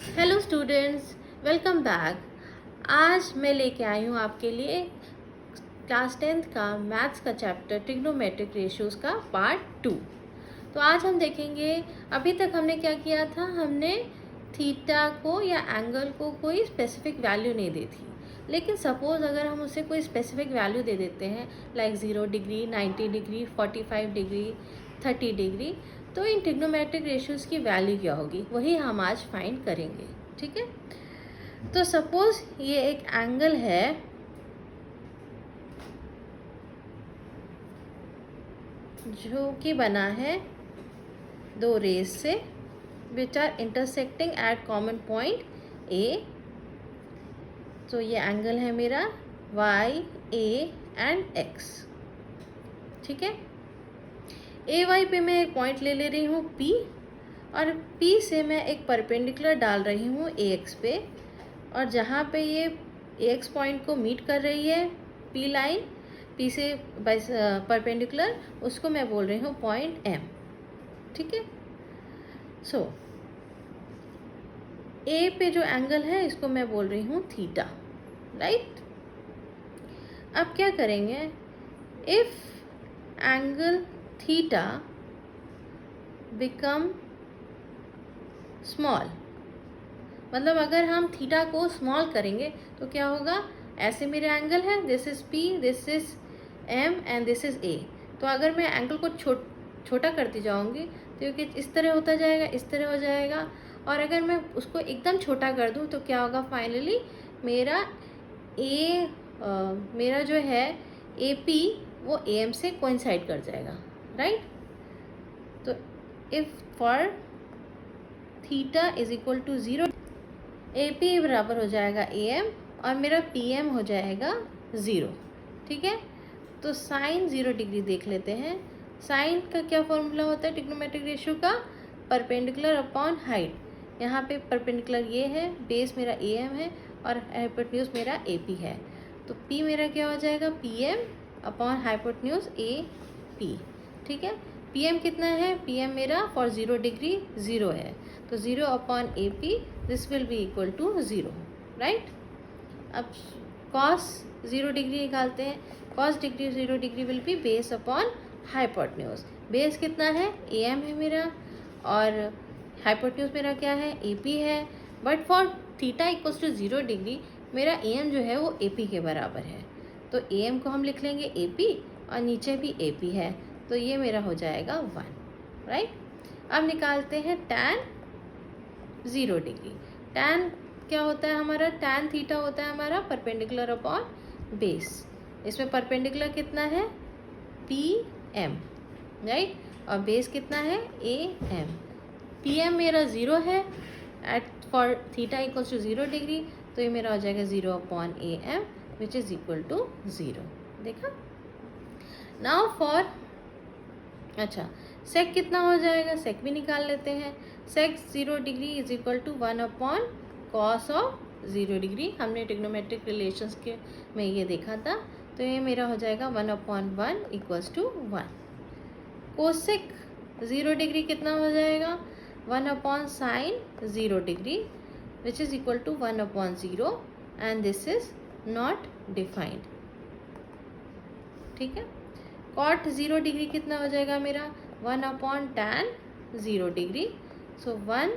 Hello students, welcome back. आज मैं लेके आई हूँ आपके लिए क्लास 10th का मैथ्स का चैप्टर ट्रिग्नोमेट्रिक रेशियोज़ का पार्ट 2। तो आज हम देखेंगे, अभी तक हमने क्या किया था, हमने थीटा को या एंगल को कोई स्पेसिफिक वैल्यू नहीं दी थी। लेकिन सपोज़ अगर हम उसे कोई स्पेसिफिक वैल्यू दे देते हैं, like 0 degree, 90 degree, 45 degree, 30 degree, तो इन ट्रिग्नोमेट्रिक रेशियोज़ की वैल्यू क्या होगी, वही हम आज फाइंड करेंगे। ठीक है। तो सपोज ये एक एंगल है जो कि बना है दो रेज से which are intersecting at common point A. तो ये एंगल है मेरा वाई, ए एंड एक्स। ठीक है। ए वाई पे मैं एक पॉइंट ले रही हूँ पी, और पी से मैं एक परपेंडिकुलर डाल रही हूँ ए एक्स पे, और जहाँ पे ये ए एक्स पॉइंट को मीट कर रही है पी लाइन, पी से परपेंडिकुलर, उसको मैं बोल रही हूँ पॉइंट एम। ठीक है। सो ए पे जो एंगल है इसको मैं बोल रही हूँ थीटा, राइट। अब क्या करेंगे, if angle theta become small, मतलब अगर हम थीटा को स्मॉल करेंगे तो क्या होगा, ऐसे मेरे एंगल है, this is P, this is M and this is A. तो अगर मैं एंगल को छोटा करती जाऊंगी तो ये इस तरह होता जाएगा, इस तरह हो जाएगा। और अगर मैं उसको एकदम छोटा कर दूं तो क्या होगा, फाइनली मेरा मेरा जो है ए पी वो ए एम से कोइंसाइड कर जाएगा, राइट। तो if for theta is equal to 0, A P बराबर हो जाएगा ए एम और मेरा पी एम हो जाएगा 0। ठीक है। तो साइन 0 डिग्री देख लेते हैं। साइन का क्या फॉर्मूला होता है ट्रिग्नोमेट्रिक रेशियो का, परपेंडिकुलर अपॉन हाइट। यहाँ पे परपेंडिकुलर ये है, बेस मेरा ए एम है और हाइपोटेन्यूज मेरा ए पी है। तो पी मेरा क्या हो जाएगा, P M upon hypotenuse A P. ठीक है। पी एम कितना है, पी एम मेरा फॉर 0 डिग्री 0 है, तो 0 upon A P, this will be equal to 0, right. अब कॉस 0 डिग्री निकालते हैं। Cos degree 0 degree will be base upon hypotenuse. Base कितना है, ए एम है मेरा, और हाइपोटेन्यूज मेरा क्या है, ए पी है। But for theta equals to 0 degree मेरा ए एम जो है वो ए पी के बराबर है, तो ए एम को हम लिख लेंगे ए पी और नीचे भी ए पी है, तो ये मेरा हो जाएगा 1, राइट। अब निकालते हैं टैन 0 डिग्री। टैन क्या होता है हमारा, टैन थीटा होता है हमारा परपेंडिकुलर अपॉन बेस। इसमें परपेंडिकुलर कितना है, पी एम, राइट, और बेस कितना है, ए एम। पी एम मेरा 0 है at for theta equals to 0 degree, तो ये मेरा हो जाएगा 0 upon A M which is equal to 0। देखा। नाउ फॉर, अच्छा, सेक कितना हो जाएगा, सेक भी निकाल लेते हैं। Sec 0 degree is equal to 1 upon cos of 0 degree. हमने ट्रिग्नोमेट्रिक रिलेशंस के में ये देखा था, तो ये मेरा हो जाएगा 1 upon 1 equals to 1। Cosec 0 degree कितना हो जाएगा, 1 upon sine 0 degree which is equal to 1 upon 0 and this is not defined. ठीक है। कॉट 0 डिग्री कितना हो जाएगा मेरा, 1 upon tan 0 degree, so 1,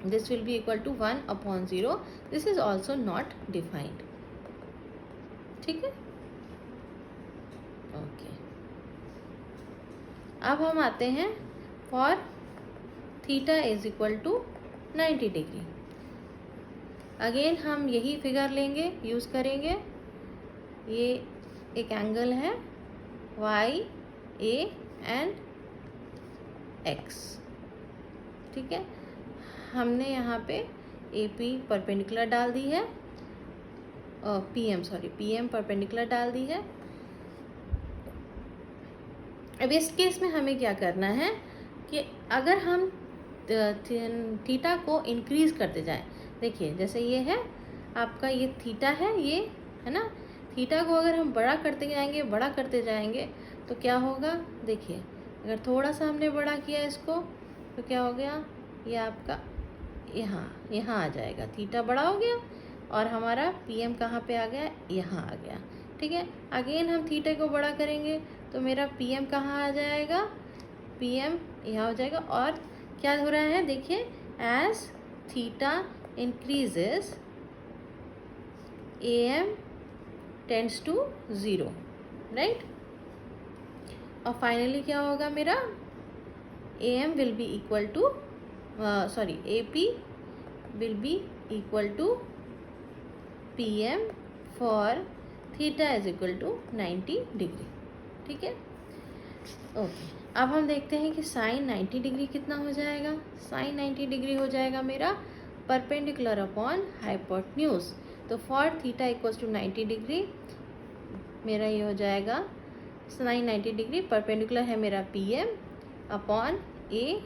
this will be equal to 1 upon 0. This is also not defined. ठीक है। ओके। अब हम आते हैं for theta is equal to 90 degree. Again हम यही फिगर लेंगे, यूज करेंगे। ये एक एंगल है वाई, ए एंड एक्स। ठीक है। हमने यहाँ पे ए पी परपेंडिकुलर डाल दी है, पी एम परपेंडिकुलर डाल दी है। अब इस केस में हमें क्या करना है कि अगर हम थीटा को इंक्रीज करते जाएं, देखिए जैसे ये है आपका, ये थीटा है, ये है ना, थीटा को अगर हम बड़ा करते जाएंगे, बड़ा करते जाएंगे तो क्या होगा, देखिए अगर थोड़ा सा हमने बड़ा किया इसको तो क्या हो गया, ये आपका यहाँ यहाँ आ जाएगा, थीटा बड़ा हो गया और हमारा पी एम कहाँ पे आ गया, यहाँ आ गया। ठीक है, अगेन हम थीटा को बड़ा करेंगे तो मेरा पी एम कहाँ आ जाएगा, पी एम यहाँ हो जाएगा। और क्या हो रहा है देखिए, as theta increases A M tends to 0, right. और फाइनली क्या होगा मेरा, A M will be equal to sorry A P will be equal to P M for theta is equal to 90 degree. ठीक है, ओके। अब हम देखते हैं कि साइन 90 डिग्री कितना हो जाएगा। साइन 90 डिग्री हो जाएगा मेरा परपेंडिकुलर अपॉन हाइपोटेन्यूज। तो for theta equals to 90 degree मेरा ये हो जाएगा साइन 90 डिग्री, परपेंडिकुलर है मेरा P M upon A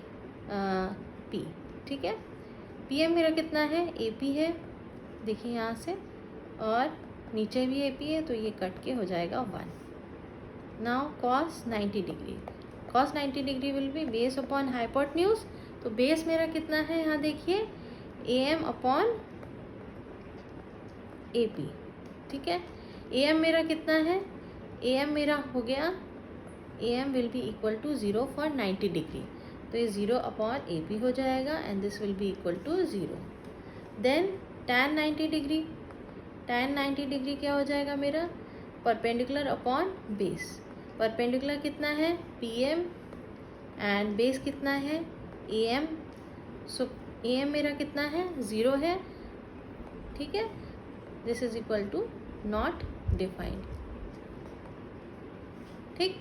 P. ठीक है, पी एम मेरा कितना है, ए पी है, देखिए यहाँ से, और नीचे भी ए पी है, तो ये कट के हो जाएगा 1। Now cos 90 degree, cos 90 degree will be base upon hypotenuse. तो बेस मेरा कितना है, यहाँ देखिए, A M upon A P. ठीक है, ए एम मेरा कितना है, ए एम मेरा हो गया, A M will be equal to 0 for 90 degree, तो ये 0 अपॉन ए पी हो जाएगा and this will be equal to 0। Then tan 90 degree, tan 90 degree क्या हो जाएगा मेरा, परपेंडिकुलर अपॉन बेस। परपेंडिकुलर कितना है, पी एम, एंड बेस कितना है, A M. So A M मेरा कितना है, 0 है। ठीक है, this is equal to not defined. ठीक,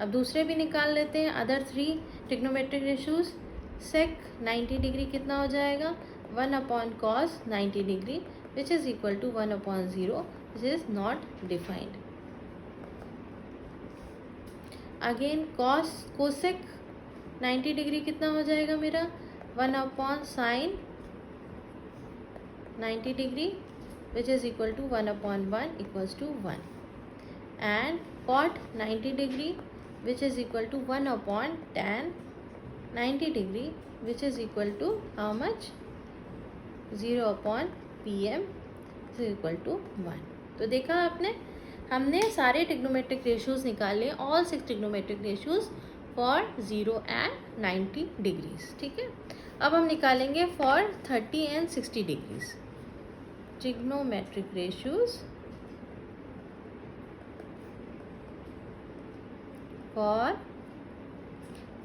अब दूसरे भी निकाल लेते हैं, other 3 trigonometric ratios. Sec 90 degree कितना हो जाएगा, 1 upon cos 90 degree which is equal to 1 upon 0 which is not defined. Again cos cosec 90 degree कितना हो जाएगा मेरा, 1 upon sine 90 degree which is equal to 1 upon 1 equals to 1, and cot 90 degree which is equal to 1 upon tan 90 degree which is equal to how much, 0 upon pm is equal to 1। तो देखा आपने, हमने सारे trigonometric ratios निकाले, all 6 trigonometric ratios for 0 and 90 degrees. ठीक है, अब हम निकालेंगे for 30 and 60 degrees trigonometric ratios for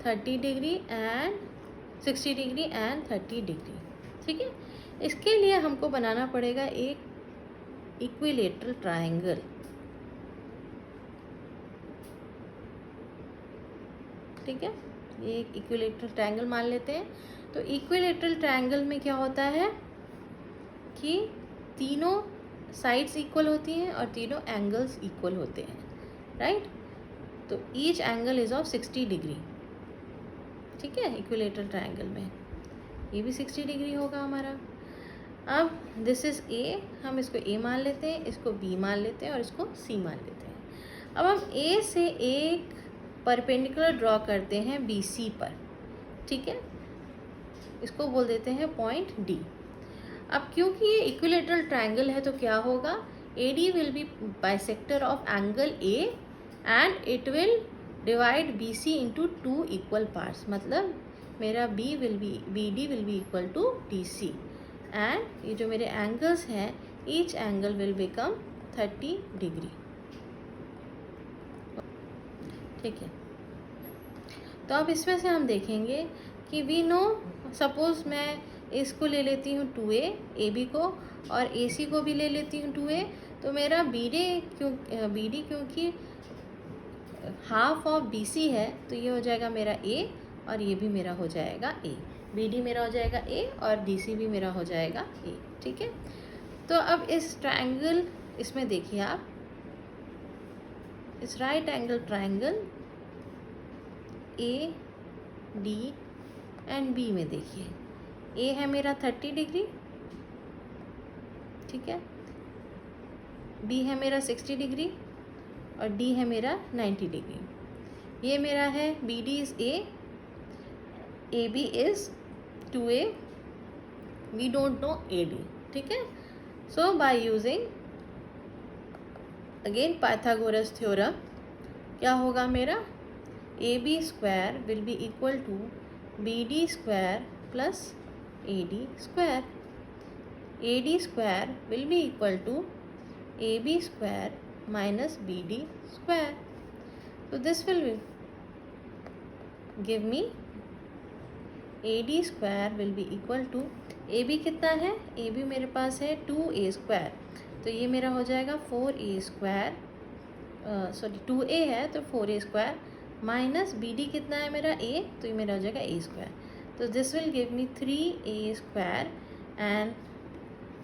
30 degree and 60 degree and 30 degree. ठीक है, इसके लिए हमको बनाना पड़ेगा एक इक्विलेटरल ट्रायंगल। ठीक है, ये एक इक्विलेटरल ट्रायंगल मान लेते हैं। तो इक्विलेटरल ट्रायंगल में क्या होता है कि तीनों साइड्स इक्वल होती हैं और तीनों एंगल्स इक्वल होते हैं, राइट। तो each angle is of 60 degree. ठीक है, इक्विलेटरल ट्रायंगल में ये भी 60 डिग्री होगा हमारा। अब दिस इज ए, हम इसको ए मान लेते हैं, इसको बी मान लेते हैं और इसको सी मान लेते हैं। अब हम ए से एक परपेंडिकुलर ड्रॉ करते हैं बी सी पर। ठीक है, इसको बोल देते हैं पॉइंट डी। अब क्योंकि ये इक्विलेटरल ट्रायंगल है तो क्या होगा, A D will be bisector of angle A and it will divide B C into 2 equal parts. मतलब मेरा B D will be equal to D C, and ये जो मेरे एंगल्स हैं, each angle will become 30 degree. ठीक है, तो अब इसमें से हम देखेंगे कि वी नो, सपोज मैं इसको ले लेती हूँ 2a, ए बी को, और ए सी को भी ले लेती हूँ 2a, तो मेरा बी डी क्योंकि हाफ ऑफ बी सी है तो ये हो जाएगा मेरा ए और ये भी मेरा हो जाएगा ए। बी डी मेरा हो जाएगा ए और डी सी भी मेरा हो जाएगा ए। ठीक है, तो अब इस ट्रायंगल, इसमें देखिए आप, इस right angle triangle A D and B में देखिए, ए है मेरा 30 डिग्री, ठीक है, बी है मेरा 60 डिग्री और डी है मेरा 90 डिग्री। ये मेरा है B D is A B is 2a we don't know A D, ठीक है। So by using again Pythagoras theorem, क्या होगा मेरा, A B square will be equal to B D square plus A D square. A D square will be equal to A B square minus BD square. So this will give me AD square will be equal to AB कितना है, AB मेरे पास है 2A square, तो ये मेरा हो जाएगा 4A square, sorry 2A है तो 4A स्क्वायर माइनस BD कितना है मेरा A, तो ये मेरा हो जाएगा A स्क्वायर। तो this will give me 3A square and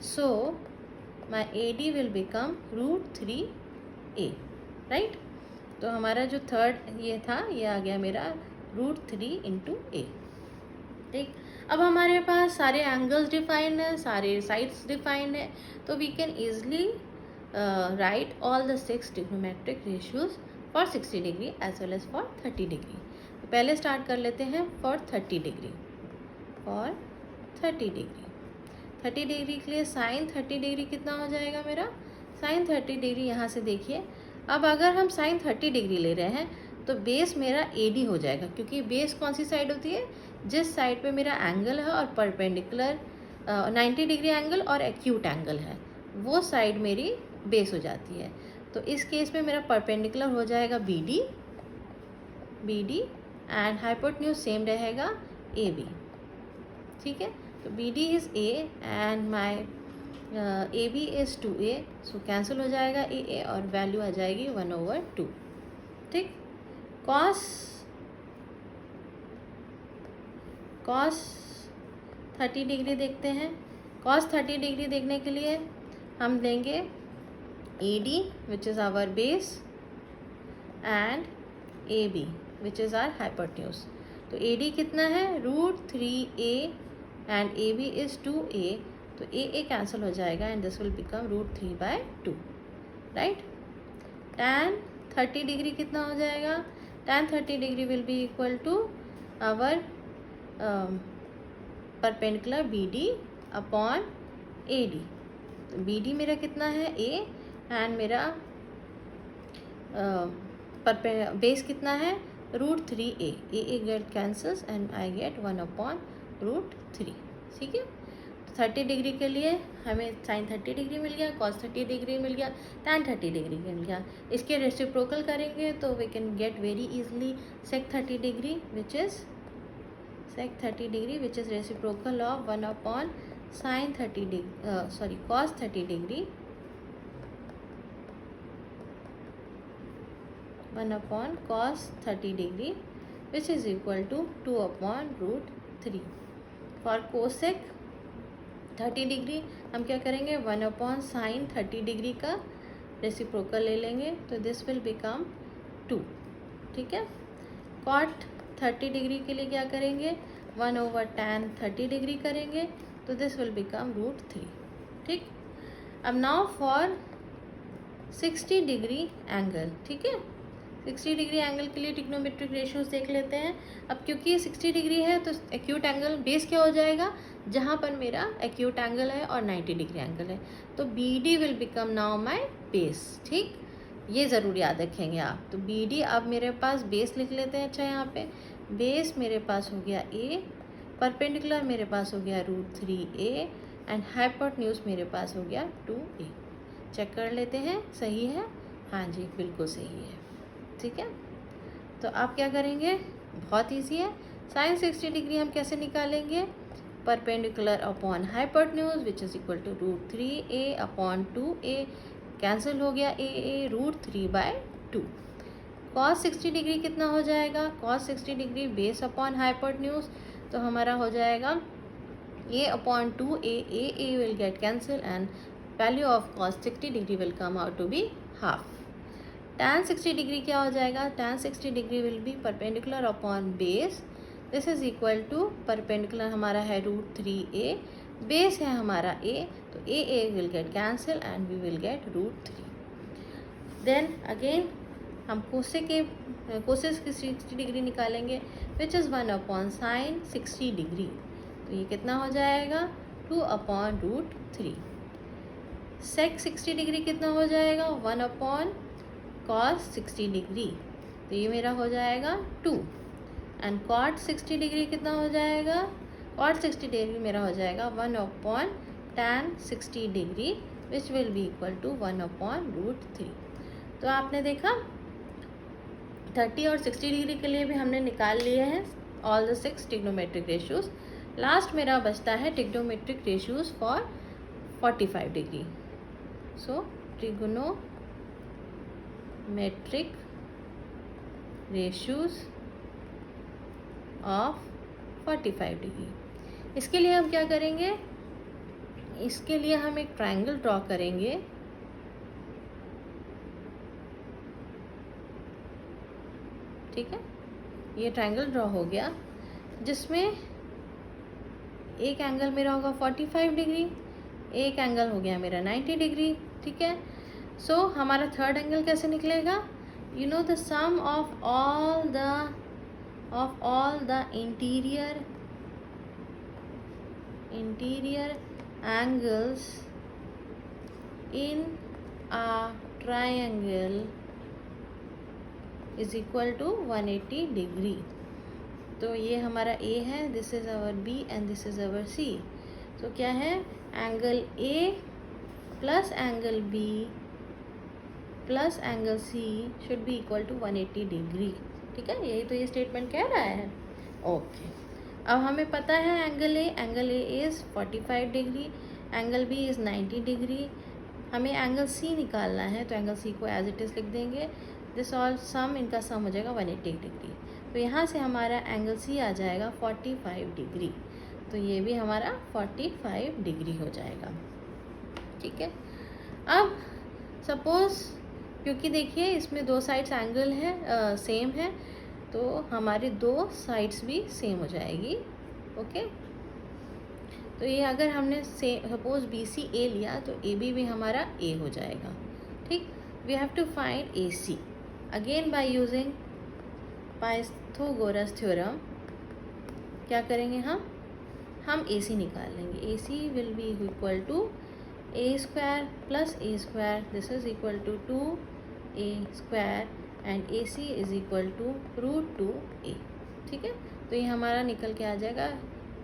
so my AD will become √3A, right. तो हमारा जो थर्ड ये था ये आ गया मेरा √3 इंटू A, ठीक। अब हमारे पास सारे एंगल्स डिफाइंड है, सारे साइड्स डिफाइंड है, तो we can easily write all the 6 trigonometric ratios for 60 degree as well as for 30 degree. तो पहले स्टार्ट कर लेते हैं for 30 degree. For 30 degree 30 degree के लिए साइन 30 डिग्री कितना हो जाएगा मेरा, साइन 30 डिग्री यहाँ से देखिए। अब अगर हम साइन 30 डिग्री ले रहे हैं तो बेस मेरा AD हो जाएगा, क्योंकि बेस कौन सी साइड होती है, जिस साइड पे मेरा एंगल है और परपेंडिकुलर 90 डिग्री एंगल और एक्यूट एंगल है, वो साइड मेरी बेस हो जाती है। तो इस केस में मेरा परपेंडिकुलर हो जाएगा BD एंड हाइपोटेन्यूज सेम रहेगा AB, ठीक है। तो BD is A and my AB is 2A, so cancel हो जाएगा AA और वैल्यू आ जाएगी 1/2, ठीक। कॉस 30 डिग्री देखते हैं। कॉस 30 डिग्री देखने के लिए हम लेंगे AD which is our base and AB which is our hypotenuse. तो AD कितना है, √3A and AB is 2A, तो AA कैंसिल हो जाएगा and this will become √3/2, right. tan 30 degree कितना हो जाएगा, tan 30 degree will be equal to our perpendicular BD upon AD। तो BD मेरा कितना है A एंड मेरा बेस कितना है √3A, AA get cancels and I get 1/√3, ठीक है। 30 डिग्री के लिए हमें साइन 30 डिग्री मिल गया, कॉस 30 डिग्री मिल गया, tan 30 डिग्री मिल गया। इसके रेसिप्रोकल करेंगे तो we can get very easily sec 30 degree which is reciprocal of 1/sin 30 degree, sorry cos 30 degree 1/cos 30 degree which is equal to 2/√3। For cosec 30 degree हम क्या करेंगे, 1/sin 30 degree का reciprocal ले लेंगे, तो दिस विल बिकम 2, ठीक है। Cot 30 degree के लिए क्या करेंगे, 1/tan 30 डिग्री करेंगे, तो दिस विल बिकम √3, ठीक। अब नाउ फॉर 60 डिग्री एंगल, ठीक है। 60 डिग्री एंगल के लिए ट्रिग्नोमेट्रिक रेशियोज देख लेते हैं। अब क्योंकि 60 डिग्री है तो एक्यूट एंगल बेस क्या हो जाएगा, जहाँ पर मेरा एक्यूट एंगल है और 90 डिग्री एंगल है, तो BD will become now my base, ठीक। ये ज़रूर याद रखेंगे आप। तो BD अब मेरे पास बेस लिख लेते हैं। अच्छा, यहाँ पे बेस मेरे पास हो गया A, परपेंडिकुलर मेरे पास हो गया √3A एंड हाइपोटेन्यूज मेरे पास हो गया 2A। चेक कर लेते हैं, सही है, हाँ जी बिल्कुल सही है, ठीक है। तो आप क्या करेंगे, बहुत ईजी है। साइन 60 डिग्री हम कैसे निकालेंगे, perpendicular upon hypotenuse which is equal to √3A upon 2A, cancel हो गया AA, √3/2। कॉस 60 डिग्री कितना हो जाएगा, cos 60 degree base upon hypotenuse, तो हमारा हो जाएगा A upon 2A, AA will get cancel and value of cos 60 degree will come out to be half. tan 60 degree क्या हो जाएगा, tan 60 degree will be perpendicular upon base, this is equal to perpendicular हमारा है √3A, base है हमारा A, तो AA will get cancel and we will get √3। Then again हम cosec की 60 डिग्री निकालेंगे विच इज़ 1/sin 60 डिग्री, तो ये कितना हो जाएगा 2/√3। सेक 60 डिग्री कितना हो जाएगा, 1/cos 60 डिग्री, तो ये मेरा हो जाएगा 2। एंड कॉट 60 डिग्री कितना हो जाएगा, कॉट 60 डिग्री मेरा हो जाएगा 1/tan 60 degree which will be equal to 1/√3। तो आपने देखा 30 और 60 डिग्री के लिए भी हमने निकाल लिए हैं all the 6 trigonometric ratios. Last मेरा बचता है trigonometric ratios for 45 degree. So trigonometric ratios of 45 degree. इसके लिए हम क्या करेंगे, इसके लिए हम एक ट्रायंगल ड्रॉ करेंगे। ठीक है, ये ट्रायंगल ड्रॉ हो गया जिसमें एक एंगल मेरा होगा 45 डिग्री, एक एंगल हो गया मेरा 90 डिग्री। ठीक है, सो हमारा थर्ड एंगल कैसे निकलेगा, you know the sum of all the interior angles in a triangle is equal to 180 degree. तो ये हमारा A है, this is our B and this is our C। तो क्या है, angle A plus angle B plus angle C should be equal to 180 degree. ठीक है, यही तो ये स्टेटमेंट कह रहा है। ओके, अब हमें पता है angle A is 45 degree, angle B is 90 degree. हमें एंगल C निकालना है, तो एंगल C को एज इट इज़ लिख देंगे। दिस ऑल सम, इनका सम हो जाएगा 180 डिग्री। तो यहाँ से हमारा एंगल C आ जाएगा 45 डिग्री। तो ये भी हमारा 45 डिग्री हो जाएगा। ठीक है, अब सपोज़ क्योंकि देखिए इसमें दो साइड्स एंगल है सेम है, तो हमारी दो साइड्स भी सेम हो जाएगी। ओके, तो ये अगर हमने सपोज BC A लिया तो AB भी हमारा A हो जाएगा। ठीक, we have to find AC again by using Pythagoras theorem. क्या करेंगे हम AC निकाल लेंगे। AC will be equal to A² plus A², this is equal to 2A² and AC is equal to √2A। ठीक है, तो ये हमारा निकल के आ जाएगा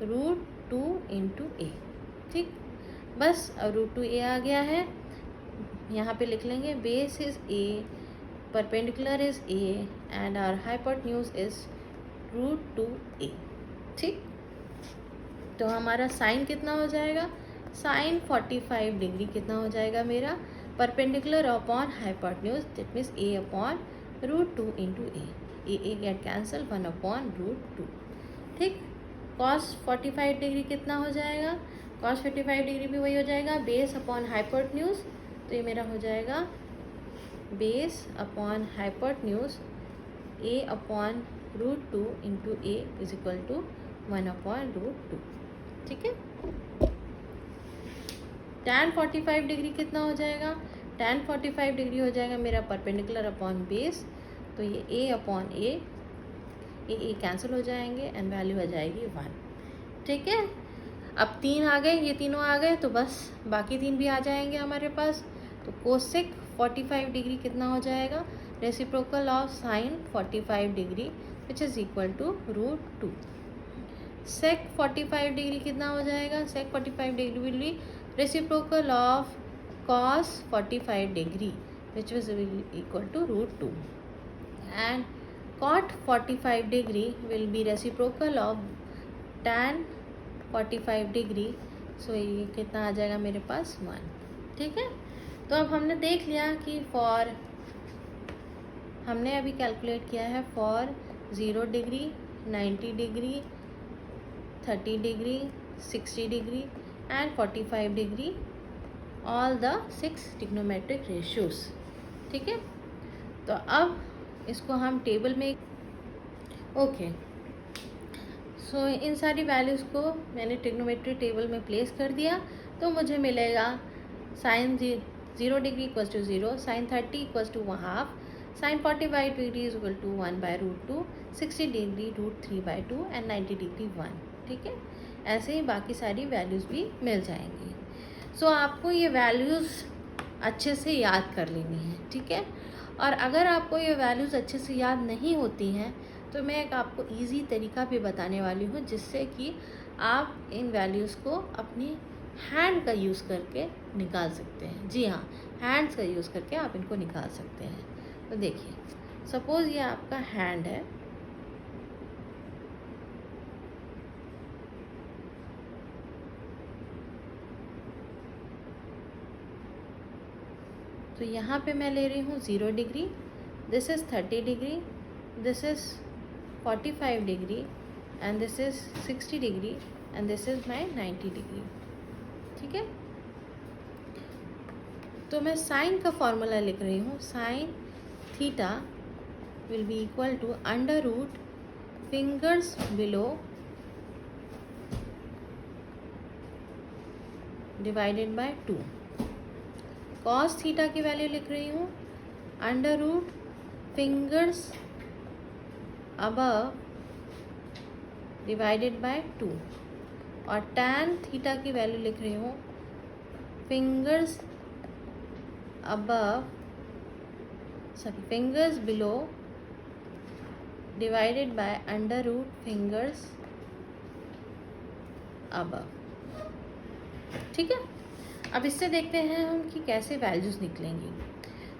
√2 इंटू A। ठीक, बस अब √2A आ गया है, यहाँ पे लिख लेंगे base is A, perpendicular is A and our hypotenuse is √2A। ठीक, तो हमारा साइन कितना हो जाएगा, साइन 45 डिग्री कितना हो जाएगा मेरा, perpendicular upon hypotenuse, that means A upon √2 into A get cancel 1/√2। ठीक, cos 45 डिग्री कितना हो जाएगा, cos 45 डिग्री भी वही हो जाएगा बेस अपॉन हाइपोटेन्यूज। तो ये मेरा हो जाएगा base upon hypotenuse A upon √2 into A is equal to 1/√2। ठीक है, tan 45 डिग्री कितना हो जाएगा, tan 45 डिग्री हो जाएगा मेरा परपेंडिकुलर अपॉन बेस, तो ये A अपॉन A कैंसिल हो जाएंगे एंड वैल्यू आ जाएगी 1। ठीक है, अब 3 आ गए, ये तीनों आ गए, तो बस बाकी 3 भी आ जाएंगे हमारे पास। तो कोसेक 45 डिग्री कितना हो जाएगा, reciprocal of sine 45 degree which is equal to √2। Sec 45 degree कितना हो जाएगा, sec 45 degree will be reciprocal of cos 45 degree which was equal to √2 and cot 45 degree will be reciprocal of tan 45 degree. So ये कितना आ जाएगा मेरे पास 1। ठीक है, तो अब हमने देख लिया कि हमने अभी कैलकुलेट किया है for 0 degree, 90 degree, 30 degree, 60 degree and 45 degree, all the 6 trigonometric ratios. ठीक है, तो अब इसको हम टेबल में ओके सो इन सारी वैल्यूज़ को मैंने ट्रिग्नोमेट्री टेबल में प्लेस कर दिया, तो मुझे मिलेगा sine 0 degree equals to 0, sine 30 equals to half, sine 45 degree is equal to 1/√2, 60 degree √3/2 and 90 degree 1। ठीक है, ऐसे ही बाकी सारी वैल्यूज़ भी मिल जाएंगी। सो आपको ये वैल्यूज़ अच्छे से याद कर लेनी है, ठीक है। और अगर आपको ये वैल्यूज़ अच्छे से याद नहीं होती हैं तो मैं एक आपको इजी तरीका भी बताने वाली हूँ, जिससे कि आप इन वैल्यूज़ को अपनी हैंड का यूज़ करके निकाल सकते हैं। जी हाँ, हैंड्स का यूज़ करके आप इनको निकाल सकते हैं। तो देखिए, सपोज़ ये आपका हैंड है, तो यहाँ पे मैं ले रही हूँ 0 degree, this is 30 degree, this is 45 degree and this is 60 degree and this is my 90 degree, ठीक है। तो मैं साइन का फॉर्मूला लिख रही हूँ। Sine theta will be equal to under root fingers below divided by 2। Cos theta की value लिख रही हूँ under root fingers above divided by 2। और टैन थीटा की वैल्यू लिख रही हूँ fingers below divided by under root fingers above, ठीक है। अब इससे देखते हैं हम कि कैसे वैल्यूज़ निकलेंगी।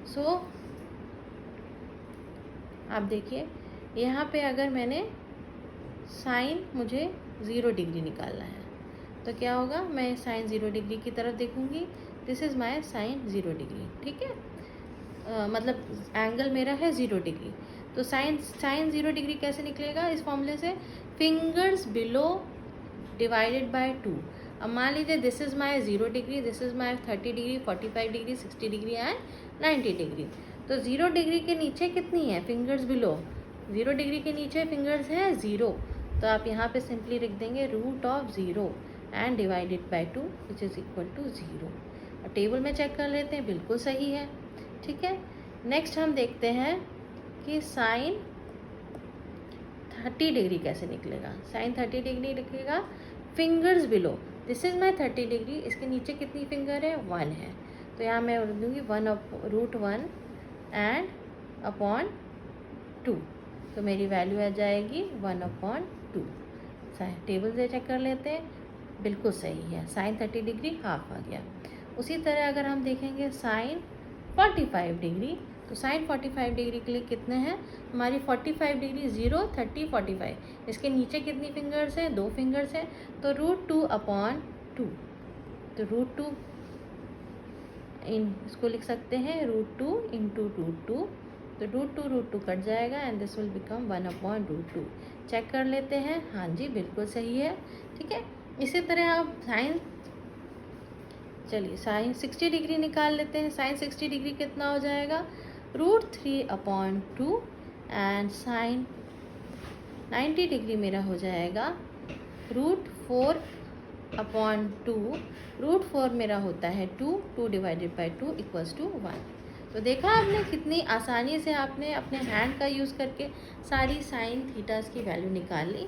सो आप देखिए, यहाँ पे अगर मैंने साइन मुझे 0 डिग्री निकालना है तो क्या होगा, मैं साइन 0 डिग्री की तरफ देखूंगी। This is my sine 0 degree, ठीक है। मतलब एंगल मेरा है 0 डिग्री। तो साइन 0 डिग्री कैसे निकलेगा इस फॉर्मूले से, फिंगर्स बिलो डिवाइडेड बाय 2। अब मान लीजिए this is my 0 degree, this is my 30 degree, 45 degree, 60 degree and 90 degree. तो 0 डिग्री के नीचे कितनी है फिंगर्स बिलो, 0 डिग्री के नीचे फिंगर्स है 0। तो आप यहाँ पे सिंपली लिख देंगे root of 0 and divided by 2 which is equal to 0। और टेबल में चेक कर लेते हैं, बिल्कुल सही है, ठीक है। नेक्स्ट हम देखते हैं कि साइन 30 डिग्री कैसे निकलेगा। साइन 30 डिग्री निकलेगा fingers below, this is my 30 degree, इसके नीचे कितनी फिंगर है, 1 है। तो यहाँ मैं दूँगी √1 एंड अपॉन 2। तो मेरी वैल्यू आ जाएगी 1/2। टेबल से चेक कर लेते हैं, बिल्कुल सही है, साइन 30 डिग्री हाफ आ गया। उसी तरह अगर हम देखेंगे साइन 45 डिग्री, तो साइन 45 डिग्री के लिए कितने हैं हमारी 45 डिग्री, 0, 30, 45। इसके नीचे कितनी फिंगर्स हैं, 2 फिंगर्स हैं। तो √2/2। तो √2 इसको लिख सकते हैं √2 × √2। तो √2 कट जाएगा and this will become 1/√2। Check कर लेते हैं, हाँ जी बिल्कुल सही है, ठीक है। इसी तरह आप साइन 60 डिग्री निकाल लेते हैं। साइन 60 डिग्री कितना हो जाएगा, √3/2 एंड साइन 90 डिग्री मेरा हो जाएगा √4/2। √4 मेरा होता है 2 डिवाइडेड बाई 2 इक्वल्स टू 1। तो देखा आपने कितनी आसानी से आपने अपने हैंड का यूज़ करके सारी साइन थीटास की वैल्यू निकाल ली।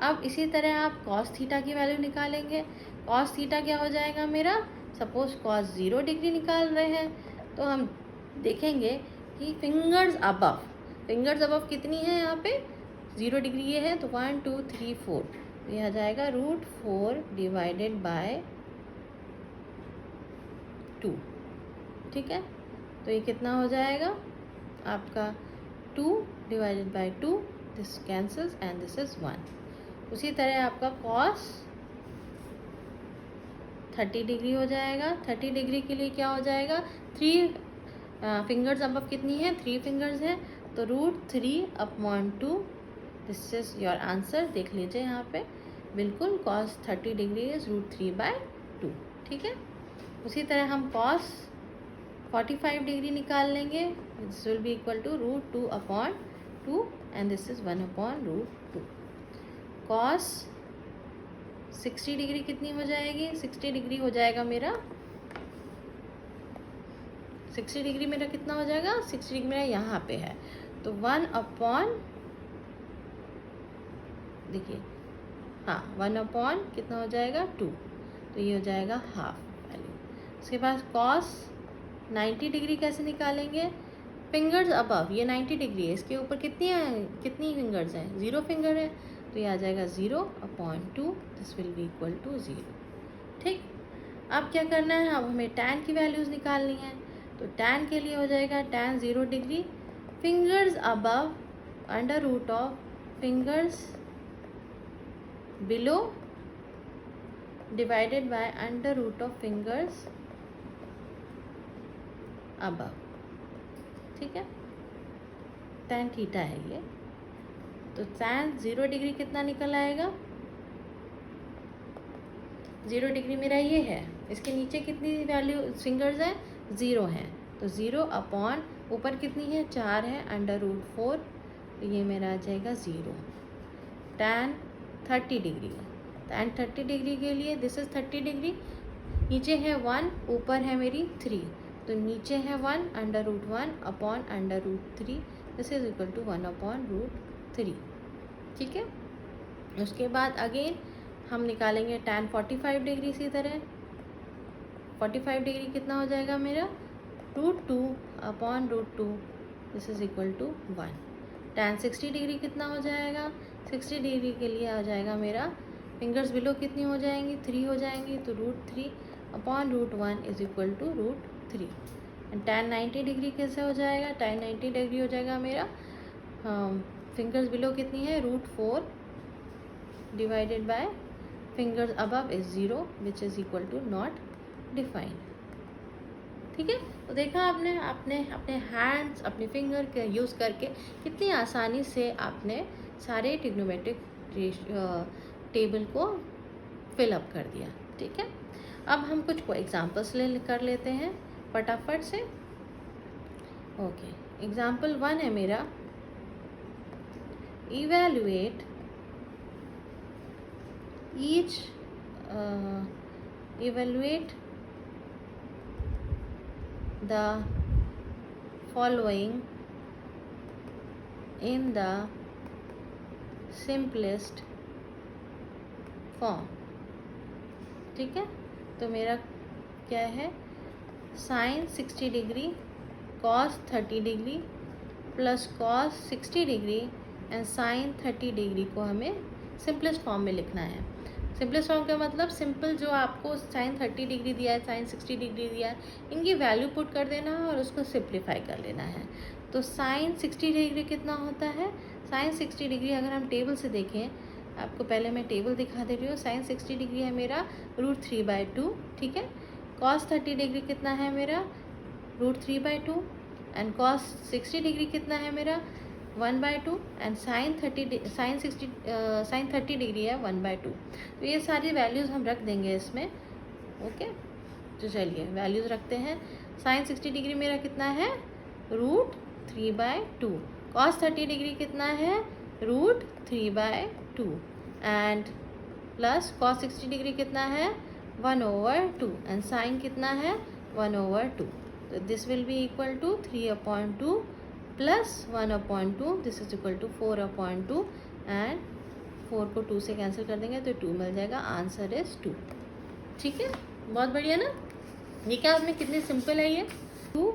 अब इसी तरह आप कॉस थीटा की वैल्यू निकालेंगे। कॉस थीटा क्या हो जाएगा मेरा, सपोज कॉस 0 डिग्री निकाल रहे हैं तो हम देखेंगे कि फिंगर्स अबव कितनी है, यहाँ पे 0 डिग्री ये है तो 1 2 3 4, तो यह आ जाएगा √4 डिवाइडेड बाय 2, ठीक है। तो ये कितना हो जाएगा आपका 2 divided by 2, this cancels and this is 1। उसी तरह आपका कॉस 30 डिग्री हो जाएगा। 30 डिग्री के लिए क्या हो जाएगा, 3 फिंगर्स अबव कितनी है, 3 फिंगर्स हैं, तो √3/2, दिस इज़ योर आंसर। देख लीजिए यहाँ पे बिल्कुल कॉस 30 डिग्री इज़ √3/2, ठीक है। उसी तरह हम कॉस 45 डिग्री निकाल लेंगे, this will be equal to √2/2 and this is 1/√2। Cos 60 degree कितनी हो जाएगी, 60 डिग्री हो जाएगा मेरा 60 डिग्री मेरा कितना हो जाएगा, 60 डिग्री मेरा यहाँ पे है तो 1/, देखिए हाँ 1 अपॉन कितना हो जाएगा 2, तो ये हो जाएगा हाफ वैल्यू। उसके बाद कॉस 90 डिग्री कैसे निकालेंगे, फिंगर्स अबव, ये 90 डिग्री है, इसके ऊपर कितनी फिंगर्स हैं, 0 फिंगर है, तो ये आ जाएगा 0 upon 2, this will be equal to 0। ठीक, अब क्या करना है, अब हमें tan की वैल्यूज़ निकालनी है। तो tan के लिए हो जाएगा tan 0 degree fingers above under root of fingers below divided by under root of fingers above. ठीक है, tan थीटा है ये, तो tan 0 डिग्री कितना निकल आएगा, 0 डिग्री मेरा ये है, इसके नीचे कितनी वैल्यू फिंगर्स हैं, 0 हैं, तो 0 अपॉन ऊपर कितनी है 4 है अंडर रूट 4, तो ये मेरा आ जाएगा 0। tan 30 डिग्री, tan 30 डिग्री के लिए दिस इज़ 30 डिग्री, नीचे है 1 ऊपर है मेरी 3, तो नीचे है 1 under root 1 upon under root 3, this is equal to 1 upon root 3। ठीक है, उसके बाद अगेन हम निकालेंगे tan 45 डिग्री, इसी तरह 45 डिग्री कितना हो जाएगा मेरा root 2 upon root 2, this is equal to 1। tan 60 degree कितना हो जाएगा, 60 डिग्री के लिए आ जाएगा मेरा फिंगर्स बिलो कितनी हो जाएंगी 3 हो जाएंगी, तो root 3 upon root 1 is equal to root 3। And tan 90 degree कैसे हो जाएगा, tan 90 डिग्री हो जाएगा मेरा फिंगर्स बिलो कितनी है root 4 divided by fingers above is 0 which is equal to not defined. ठीक है, तो देखा आपने अपने हैंड्स अपने फिंगर के यूज़ करके कितनी आसानी से आपने सारे ट्रिग्नोमेट्रिक टेबल को फिलअप कर दिया। ठीक है, अब हम कुछ एग्जांपल्स कर लेते हैं फटाफट से। ओके, एग्जांपल 1 है मेरा, evaluate the following in the simplest form। ठीक है, तो मेरा क्या है, sine 60 degree cos 30 degree plus cos 60 degree and sine 30 degree को हमें सिंपलेस्ट फॉर्म में लिखना है। सिंपलेस्ट फॉर्म का मतलब सिंपल जो आपको साइन 30 डिग्री दिया है, साइन 60 डिग्री दिया है, इनकी वैल्यू पुट कर देना है और उसको सिंप्लीफाई कर लेना है। तो साइन 60 डिग्री कितना होता है, साइन 60 डिग्री अगर हम टेबल से देखें, आपको पहले मैं टेबल दिखा दे रही हूँ, साइन 60 डिग्री है मेरा रूट 3/2। ठीक है, कॉस 30 डिग्री कितना है मेरा रूट 3/2 एंड कॉस 60 डिग्री कितना है मेरा 1/2 एंड साइन 30 डिग्री है 1/2। तो ये सारी वैल्यूज़ हम रख देंगे इसमें। ओके, तो चलिए वैल्यूज़ रखते हैं। साइन 60 डिग्री मेरा कितना है रूट 3/2, कॉस 30 डिग्री कितना है root 3/2 and plus cos 60 degree कितना है 1/2 एंड साइन कितना है 1/2। तो this will be equal to 3/2 plus 1/2, this is equal to 4/2 and 4 को 2 से कैंसिल कर देंगे तो 2 मिल जाएगा, आंसर इज 2। ठीक है, बहुत बढ़िया ना, ये क्या आपने कितनी सिंपल है ये, 2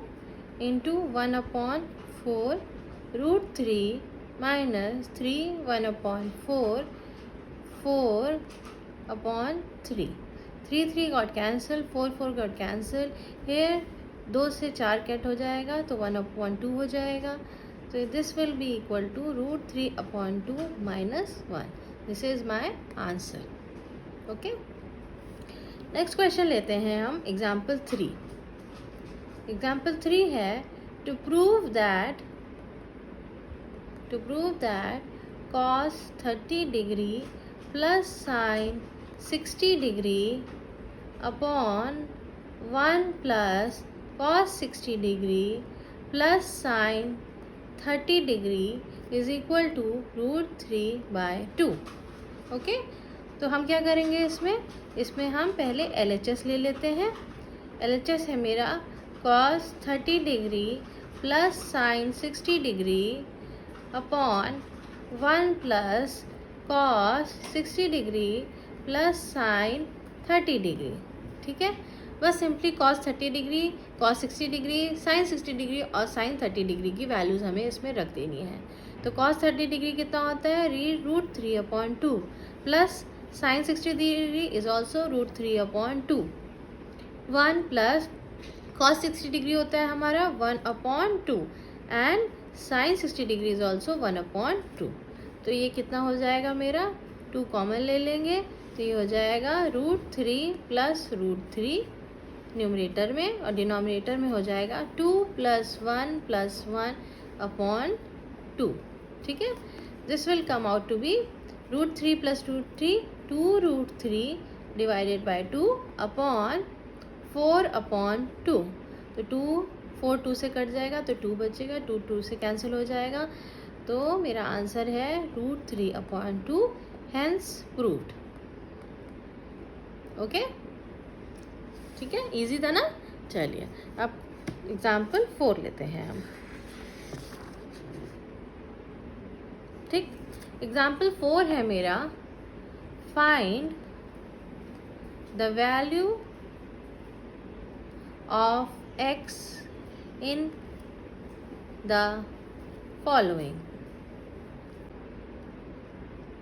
into 1/4 root 3 minus 3 1/4 4/3, 3 got cancel, 4 got cancel, here 2 से 4 कैट हो जाएगा तो 1/2 हो जाएगा। तो this will be equal to root 3/2 minus 1, this is my answer. Okay, next question लेते हैं हम एग्जाम्पल 3। एग्जाम्पल 3 है to prove that cos 30 degree plus sine 60 degree upon 1 plus cos 60 degree plus sine 30 degree is equal to root 3/2। Okay, तो हम क्या करेंगे इसमें हम पहले LHS ले लेते हैं। LHS है मेरा cos 30 degree plus sine 60 degree upon 1 plus cos 60 degree plus sine 30 degree. ठीक है, बस simply cos 30 degree, cos 60 degree, sine 60 degree और साइन 30 डिग्री की वैल्यूज़ हमें इसमें रख देनी है। तो कॉस 30 डिग्री कितना होता है, √3/2 plus sine 60 degree is also √3/2। 1 plus cos 60 degree होता है हमारा 1/2 and sine 60 degree is also 1/2। तो ये कितना हो जाएगा मेरा, 2 कॉमन ले लेंगे तो ये हो जाएगा √3 प्लस √3 न्यूमरेटर में, और डिनोमिनेटर में हो जाएगा 2 + 1 + 1/2। ठीक है, this will come out to be √3 + √3 2√3 divided by 2/4/2। तो 2 4 2 से कट जाएगा तो 2 बचेगा, 2 2 से कैंसिल हो जाएगा। तो मेरा आंसर है √3/2, हेंस प्रूव्ड। ओके, ठीक है, इजी था ना। चलिए अब एग्जाम्पल 4 लेते हैं हम। ठीक, एग्जाम्पल 4 है मेरा, find the value of x in the following: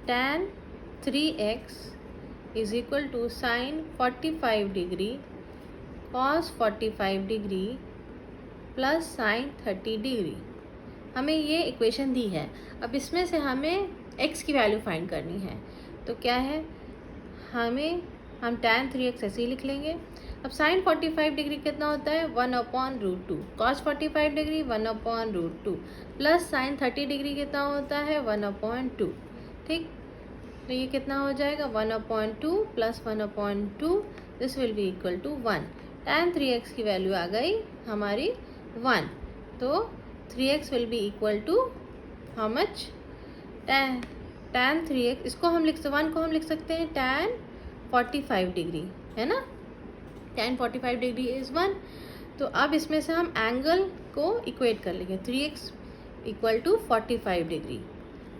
tan 3x is equal to sin 45 degree cos 45 degree plus sine 30 degree. हमें ये इक्वेशन दी है। अब इसमें से हमें x की वैल्यू फाइंड करनी है। तो क्या है, हम tan 3x ऐसे ही लिख लेंगे। अब साइन 45 डिग्री कितना होता है, 1/√2, cos 45 degree 1/√2 plus sine 30 degree कितना होता है 1/2। ठीक, तो ये कितना हो जाएगा 1/2 plus 1/2, this will be equal to 1। tan 3x की वैल्यू आ गई हमारी 1, तो 3x will be equal to how much, tan 3x, इसको हम 1 को हम लिख सकते हैं tan 45 डिग्री, है ना, tan 45 डिग्री इज़ 1। तो अब इसमें से हम एंगल को इक्वेट कर लेंगे, 3x इक्वल टू 45 डिग्री।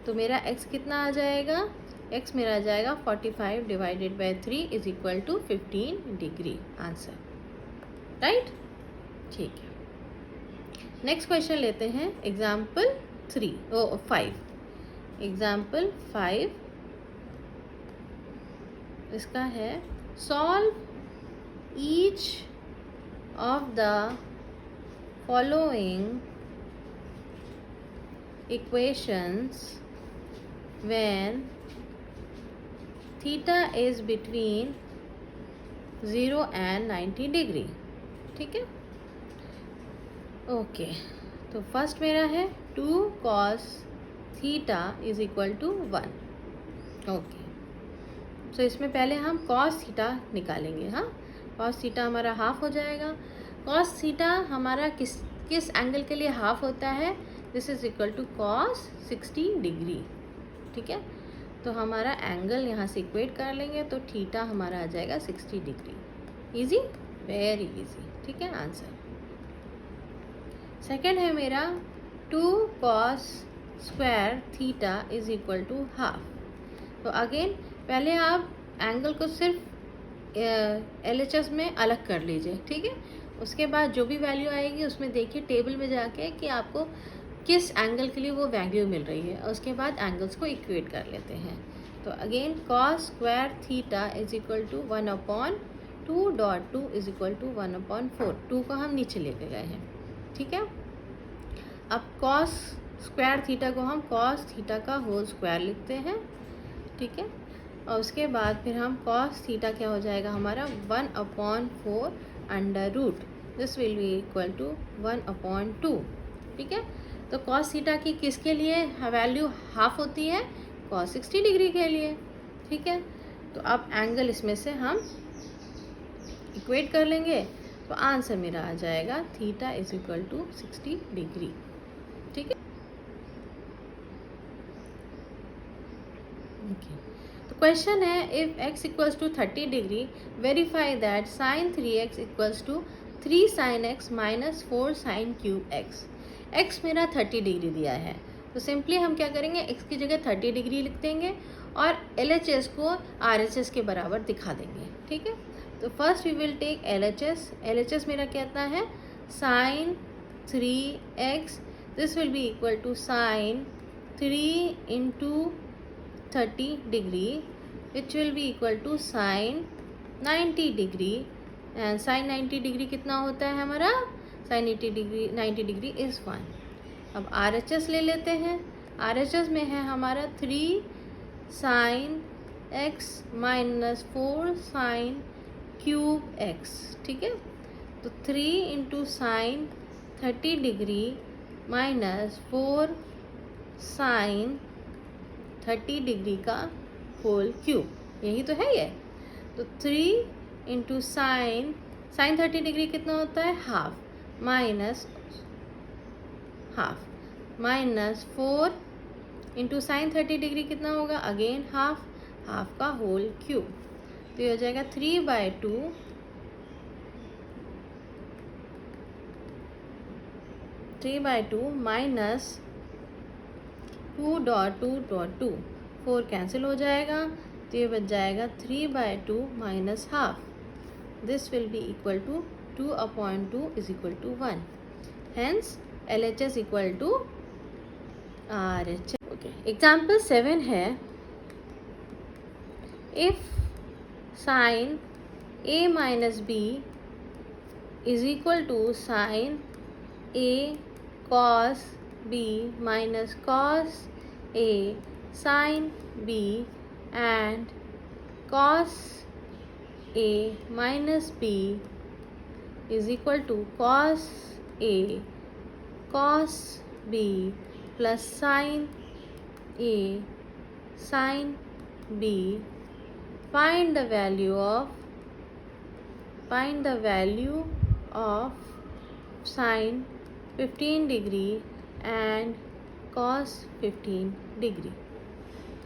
तो मेरा x कितना आ जाएगा, x मेरा आ जाएगा 45 divided by 3 is equal to 15 degree, answer right. ठीक है, नेक्स्ट क्वेश्चन लेते हैं, एग्जाम्पल 5। एग्जाम्पल 5 इसका है, solve each of the following equations when theta is between 0 and 90 degree. ठीक है, ओके, तो फर्स्ट मेरा है 2 cos theta is equal to 1। Okay, तो इसमें पहले हम cos थीटा निकालेंगे। हाँ, cos थीटा हमारा हाफ हो जाएगा। cos थीटा हमारा किस एंगल के लिए हाफ होता है, this is equal to cos 60 degree. ठीक है, तो हमारा एंगल यहाँ से इक्वेट कर लेंगे तो थीटा हमारा आ जाएगा 60 डिग्री। Easy, very easy. ठीक है, आंसर। सेकंड है मेरा 2 cos square theta is equal to half. तो अगेन पहले आप एंगल को सिर्फ LHS में अलग कर लीजिए। ठीक है, उसके बाद जो भी वैल्यू आएगी उसमें देखिए टेबल में जाके कि आपको किस एंगल के लिए वो वैल्यू मिल रही है, और उसके बाद एंगल्स को इक्वेट कर लेते हैं। तो again cos square theta is equal to 1/2 is equal to 1/4। 2 को हम नीचे लेके गए हैं। ठीक है, अब cos स्क्वायर थीटा को हम cos थीटा का होल स्क्वायर लिखते हैं। ठीक है, और उसके बाद फिर हम cos थीटा क्या हो जाएगा हमारा 1/4 under root, this will be equal to 1/2। ठीक है, तो cos थीटा की किसके लिए वैल्यू हाफ होती है, cos 60 डिग्री के लिए। ठीक है, तो अब एंगल इसमें से हम इक्वेट कर लेंगे तो आंसर मेरा आ जाएगा theta is equal to 60 degree. ठीक है, तो क्वेश्चन है, if x equals to 30 degree verify that sin 3x equals to 3 sin x minus 4 sin cube x। x मेरा 30 डिग्री दिया है, तो सिंपली हम क्या करेंगे, x की जगह 30 डिग्री लिख देंगे और LHS को RHS के बराबर दिखा देंगे, ठीक है। तो first we will take LHS मेरा कितना है sin 3x, this will be equal to sin 3 into 30 degree which will be equal to sin 90 degree, and sin 90 degree कितना होता है हमारा, sin 90 डिग्री इज़ 1। अब RHS ले लेते हैं, RHS में है हमारा 3 sin x minus 4 sin cube x, ठीक है। तो 3 into sine 30 degree minus 4 sin 30 degree का होल क्यूब, यही तो है ये। तो 3 इंटू साइन 30 डिग्री कितना होता है half, minus 4 into sine 30 degree कितना होगा, अगेन हाफ का होल क्यूब। तो ये हो जाएगा 3/2 माइनस 2.2 4 कैंसिल हो जाएगा, तो ये बच जाएगा 3/2 minus half, this will be equal to 2/2 is equal to 1, hence LHS equal to RHS। Okay, example 7 है, if sine A minus B is equal to sine A cos B minus cos A sin B and cos A minus B is equal to cos A cos B plus sin A sin B, find the value of sin 15 degree and cos 15 degree,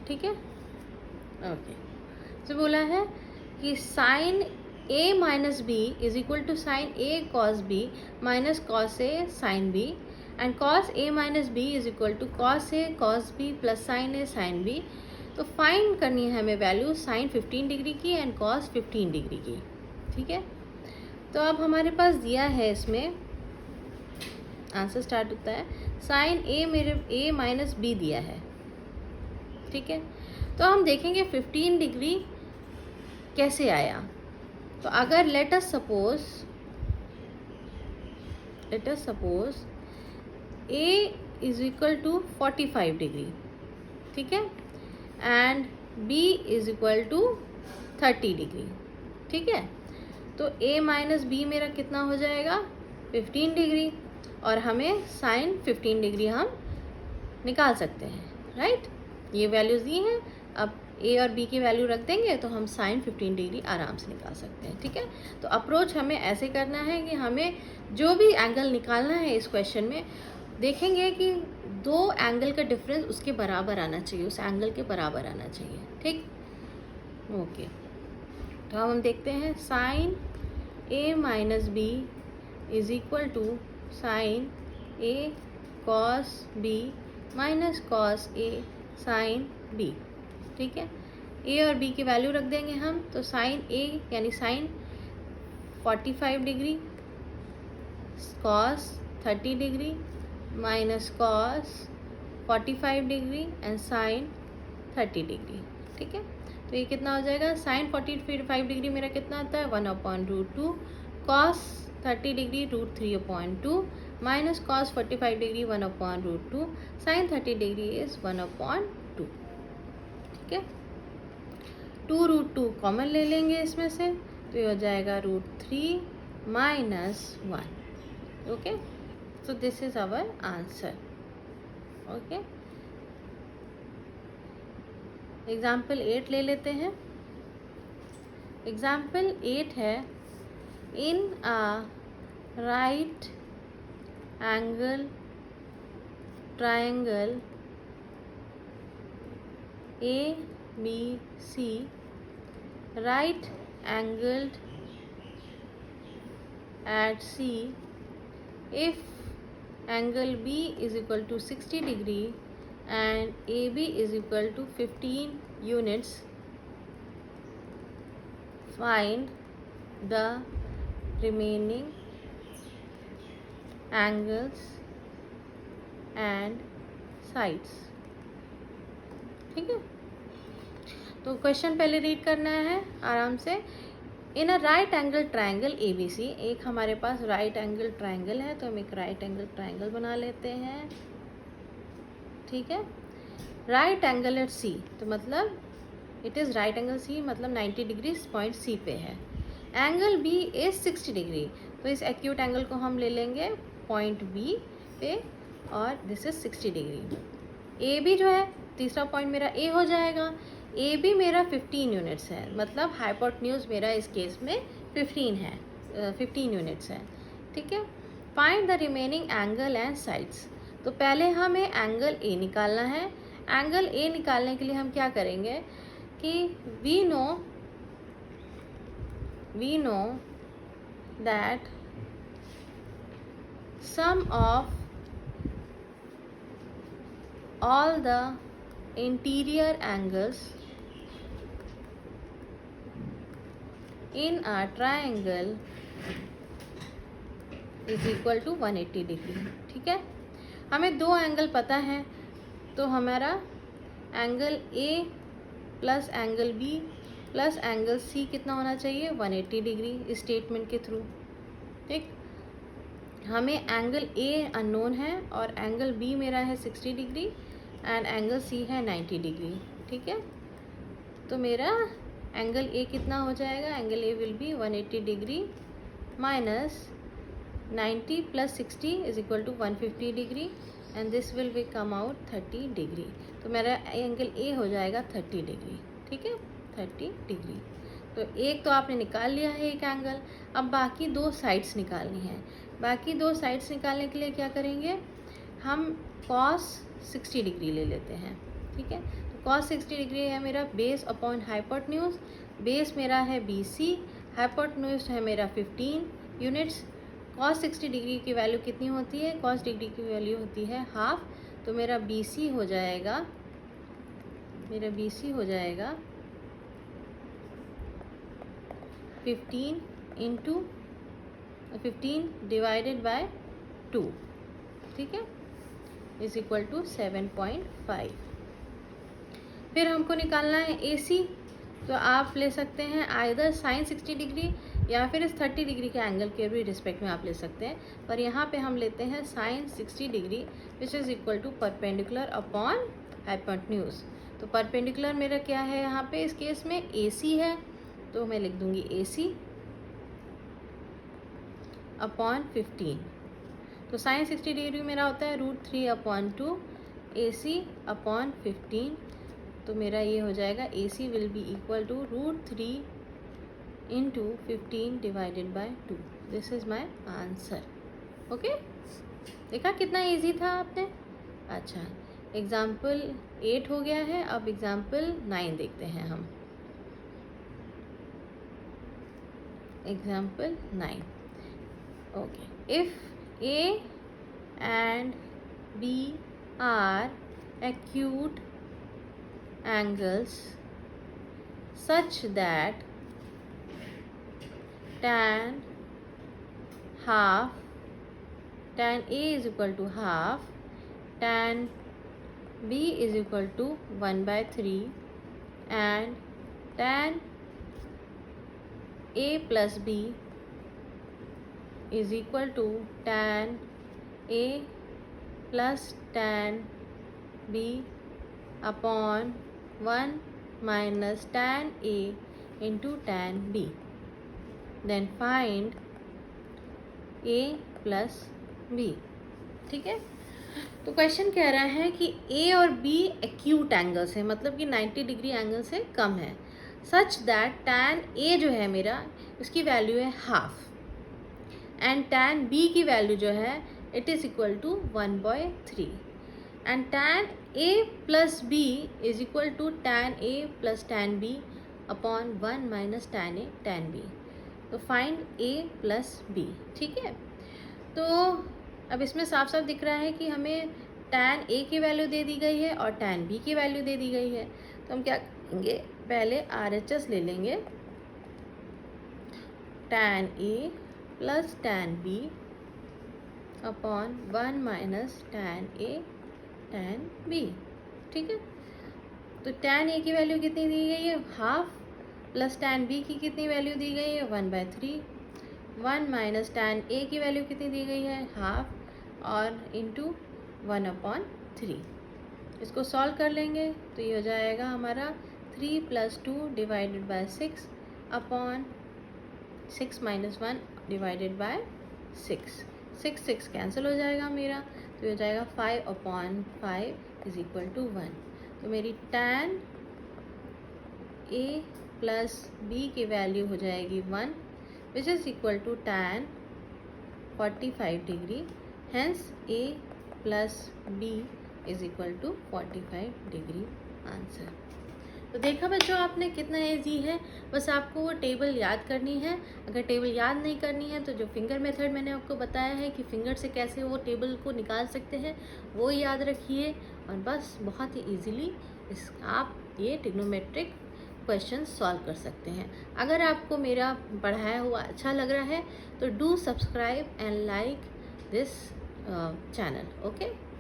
ठीक है। Okay, तो बोला है कि sine A minus B is equal to sine A cos B minus cos A sin B and cos A minus B is equal to cos A cos B plus sin A sin B। तो find करनी है हमें value sine 15 degree की and cos 15 degree की, ठीक है। तो अब हमारे पास दिया है, इसमें आंसर स्टार्ट होता है साइन A माइनस B दिया है, ठीक है। तो हम देखेंगे 15 डिग्री कैसे आया। तो अगर let us suppose A is equal to 45 degree, ठीक है, and B is equal to 30 degree, ठीक है। तो A माइनस B मेरा कितना हो जाएगा 15 डिग्री, और हमें साइन 15 डिग्री हम निकाल सकते हैं, राइट। ये वैल्यूज़ दी हैं, अब A और B की वैल्यू रख देंगे तो हम साइन 15 डिग्री आराम से निकाल सकते हैं, ठीक है। तो अप्रोच हमें ऐसे करना है कि हमें जो भी एंगल निकालना है इस क्वेश्चन में, देखेंगे कि दो एंगल का डिफरेंस उसके बराबर आना चाहिए, उस एंगल के बराबर आना चाहिए, ठीक। ओके, तो अब हम देखते हैं sine A minus B is equal to sine A cos B minus cos A sin B, ठीक है। A और B की वैल्यू रख देंगे हम, तो साइन A यानी sine 45 degree cos 30 degree minus cos 45 degree and sine 30 degree, ठीक है। तो ये कितना हो जाएगा, साइन 45 डिग्री मेरा कितना आता है 1/√2, cos 30 degree √3/2 minus cos 45 degree 1/√2, sine 30 degree is 1/2, ठीक है। 2√2 कॉमन ले लेंगे इसमें से, तो ये हो जाएगा √3 minus 1, okay. So this is our answer, okay. Example 8 ले लेते हैं। एग्जाम्पल 8 है, in a right angle triangle ABC, right angled at C, if angle B is equal to 60 degree and AB is equal to 15 units, find the remaining angles and sides। ठीक है, तो question पहले read करना है आराम से। In a right angle triangle ABC, एक हमारे पास राइट एंगल ट्राइंगल है, तो हम एक राइट एंगल ट्राइंगल बना लेते हैं। ठीक है, राइट एंगल एट C, तो मतलब it is right angle C, मतलब 90 डिग्री पॉइंट C पे है। एंगल B इज 60 डिग्री, तो इस एक्यूट एंगल को हम ले लेंगे पॉइंट B पे, और दिस इज 60 डिग्री। AB जो है तीसरा पॉइंट मेरा A हो जाएगा। AB मेरा 15 यूनिट्स है, मतलब हाइपोटेन्यूज मेरा इस केस में 15 है, 15 यूनिट्स है। ठीक है, find the remaining angle and sides, तो पहले हमें एंगल A निकालना है। एंगल A निकालने के लिए हम क्या करेंगे कि we know that sum of all the interior angles in a triangle is equal to 180 degree. ठीक है, हमें दो एंगल पता है, तो हमारा angle A plus angle B plus angle C कितना होना चाहिए, 180 डिग्री इस स्टेटमेंट के थ्रू। ठीक, हमें एंगल A अननोन है और एंगल B मेरा है 60 डिग्री एंड एंगल C है 90 डिग्री। ठीक है, तो मेरा एंगल A कितना हो जाएगा, angle A will be 180 degree minus 90 plus 60 is equal to 150 degree and this will be come out 30 degree. तो मेरा एंगल A हो जाएगा 30 डिग्री। ठीक है, 30 डिग्री। तो एक तो आपने निकाल लिया है एक एंगल, अब बाकी दो साइड्स निकालनी है। बाकी दो साइड्स निकालने के लिए क्या करेंगे, हम cos 60 डिग्री ले लेते हैं। ठीक है, तो cos 60 डिग्री है मेरा बेस अपॉन हाइपोटेन्यूज। बेस मेरा है BC, हाइपोटेन्यूज है मेरा 15 यूनिट्स। cos 60 डिग्री की वैल्यू कितनी होती है, cos डिग्री की वैल्यू होती है हाफ, तो मेरा BC हो जाएगा 15 डिवाइडेड बाय 2। ठीक है, इज इक्वल टू 7.5। फिर हमको निकालना है AC, तो आप ले सकते हैं आइदर साइन 60 डिग्री या फिर इस 30 डिग्री के एंगल के भी रिस्पेक्ट में आप ले सकते हैं, पर यहाँ पे हम लेते हैं sine 60 degree which is equal to perpendicular upon hypotenuse. तो परपेंडिकुलर मेरा क्या है यहाँ पे, इस केस में AC है, तो मैं लिख दूँगी AC अपॉन 15। तो साइन 60 डिग्री मेरा होता है √3/2 AC अपॉन 15। तो मेरा ये हो जाएगा AC will be equal to √3 into 15 divided by 2। This is my answer. Okay, देखा कितना इजी था आपने। अच्छा, एग्जाम्पल 8 हो गया है, अब एग्जाम्पल 9 देखते हैं हम। Example 9, okay, if A and B are acute angles such that tan A is equal to half, tan B is equal to 1/3 and tan A plus B is equal to tan A plus tan B upon 1 minus tan A into tan B, then find A plus B। ठीक है, तो question कह रहा है कि A और B acute angles है, मतलब कि 90 डिग्री एंगल से कम है, सच दैट tan A जो है मेरा उसकी वैल्यू है हाफ एंड tan B की वैल्यू जो है it is equal to 1/3 and tan A plus B is equal to tan A plus tan B upon 1 minus tan A tan B। तो find A plus B। ठीक है, तो अब इसमें साफ साफ दिख रहा है कि हमें tan A की वैल्यू दे दी गई है और tan B की वैल्यू दे दी गई है, तो हम क्या लेंगे, पहले RHS ले लेंगे, tan A plus tan B upon 1 minus tan A tan B। ठीक है, तो tan A की वैल्यू कितनी दी गई है, हाफ, प्लस tan B की कितनी वैल्यू दी गई है, 1/3, 1 माइनस tan A की वैल्यू कितनी दी गई है, हाफ, और इंटू 1/3। इसको सॉल्व कर लेंगे तो ये हो जाएगा हमारा 3 + 2 divided by 6 upon 6 minus 1 divided by 6, 6 cancel हो जाएगा मेरा, तो ये हो जाएगा 5/5 इज इक्वल टू 1। तो मेरी tan A प्लस B की वैल्यू हो जाएगी 1, which is equal to tan 45 degree, hence A plus B is equal to 45 degree answer. तो देखा बच्चों आपने कितना ईजी है, बस आपको वो टेबल याद करनी है। अगर टेबल याद नहीं करनी है तो जो फिंगर मेथड मैंने आपको बताया है कि फिंगर से कैसे वो टेबल को निकाल सकते हैं, वो याद रखिए, और बस बहुत ही ईजीली आप ये ट्रिग्नोमेट्रिक क्वेश्चन सॉल्व कर सकते हैं। अगर आपको मेरा पढ़ाया हुआ अच्छा लग रहा है तो do subscribe and like this channel. Okay.